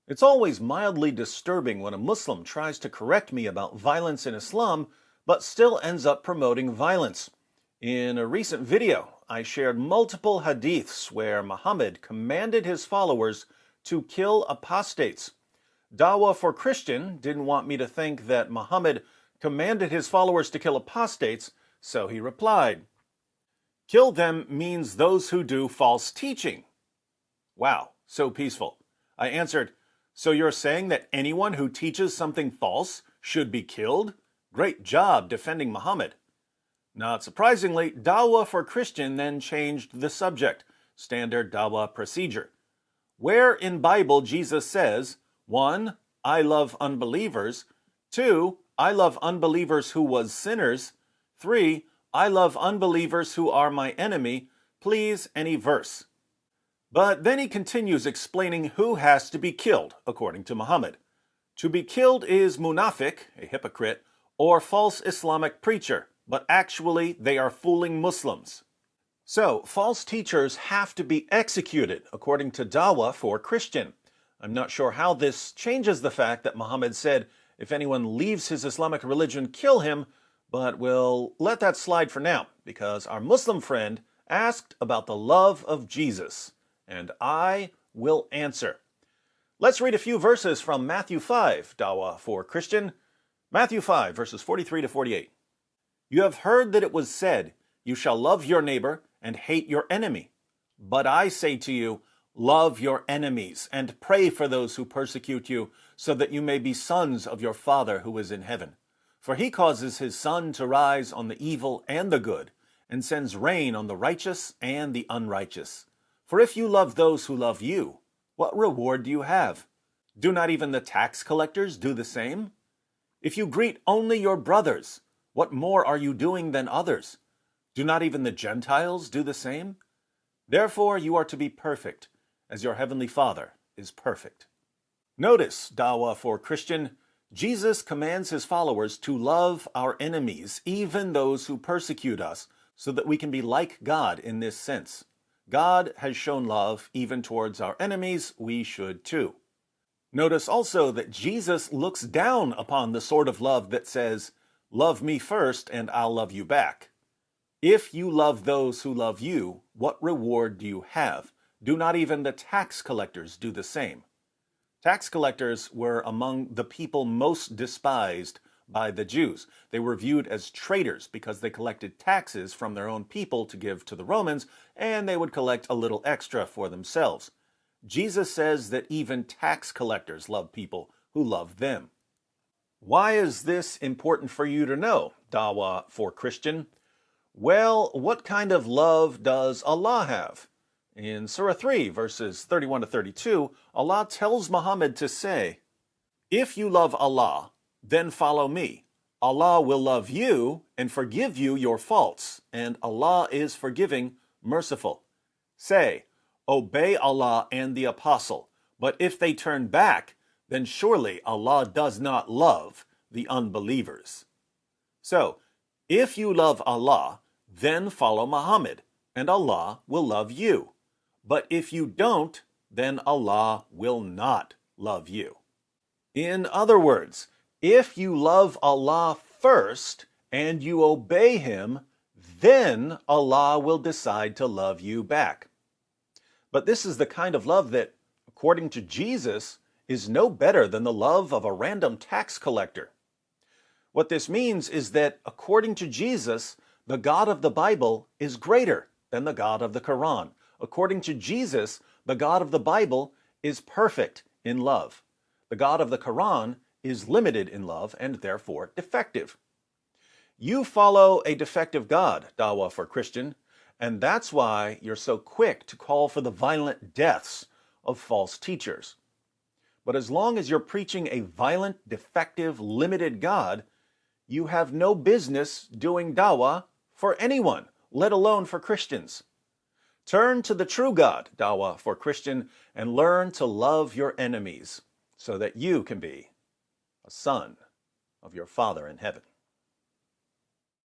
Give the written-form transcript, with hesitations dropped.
It's always mildly disturbing when a Muslim tries to correct me about violence in Islam, but still ends up promoting violence. In a recent video, I shared multiple hadiths where Muhammad commanded his followers to kill apostates. Dawah for Christian didn't want me to think that Muhammad commanded his followers to kill apostates, so he replied, "Kill them means those who do false teaching." Wow, so peaceful. I answered, "So you're saying that anyone who teaches something false should be killed? Great job defending Muhammad." Not surprisingly, Dawah for Christian then changed the subject, standard Dawah procedure. Where in Bible Jesus says, 1. I love unbelievers, 2. I love unbelievers who was sinners, 3. I love unbelievers who are my enemy, please any verse. But then he continues explaining who has to be killed, according to Muhammad. To be killed is munafiq, a hypocrite, or false Islamic preacher, but actually they are fooling Muslims. So, false teachers have to be executed, according to Dawah for Christian. I'm not sure how this changes the fact that Muhammad said, if anyone leaves his Islamic religion, kill him, but we'll let that slide for now, because our Muslim friend asked about the love of Jesus. And I will answer. Let's read a few verses from Matthew 5, Dawah for Christian. Matthew 5, verses 43 to 48. You have heard that it was said, you shall love your neighbor and hate your enemy. But I say to you, love your enemies and pray for those who persecute you, so that you may be sons of your Father who is in heaven. For he causes his sun to rise on the evil and the good, and sends rain on the righteous and the unrighteous. For if you love those who love you, what reward do you have? Do not even the tax collectors do the same? If you greet only your brothers, what more are you doing than others? Do not even the Gentiles do the same? Therefore you are to be perfect, as your heavenly Father is perfect. Notice, Dawah for Christian, Jesus commands his followers to love our enemies, even those who persecute us, so that we can be like God in this sense. God has shown love even towards our enemies, we should too. Notice also that Jesus looks down upon the sort of love that says, love me first and I'll love you back. If you love those who love you, what reward do you have? Do not even the tax collectors do the same? Tax collectors were among the people most despised by the Jews. They were viewed as traitors because they collected taxes from their own people to give to the Romans, and they would collect a little extra for themselves. Jesus says that even tax collectors love people who love them. Why is this important for you to know, Dawah for Christian? Well, what kind of love does Allah have? In Surah 3, verses 31 to 32, Allah tells Muhammad to say, if you love Allah, then follow me. Allah will love you and forgive you your faults, and Allah is forgiving, merciful. Say, obey Allah and the apostle, but if they turn back, then surely Allah does not love the unbelievers. So, if you love Allah, then follow Muhammad, and Allah will love you. But if you don't, then Allah will not love you. In other words, if you love Allah first and you obey him, then Allah will decide to love you back. But this is the kind of love that, according to Jesus, is no better than the love of a random tax collector. What this means is that, according to Jesus, the God of the Bible is greater than the God of the Quran. According to Jesus, the God of the Bible is perfect in love. The God of the Quran is limited in love and therefore defective. You follow a defective God, Dawah for Christian, and that's why you're so quick to call for the violent deaths of false teachers. But as long as you're preaching a violent, defective, limited God, you have no business doing Dawah for anyone, let alone for Christians. Turn to the true God, Dawah for Christian, and learn to love your enemies so that you can be a son of your Father in heaven.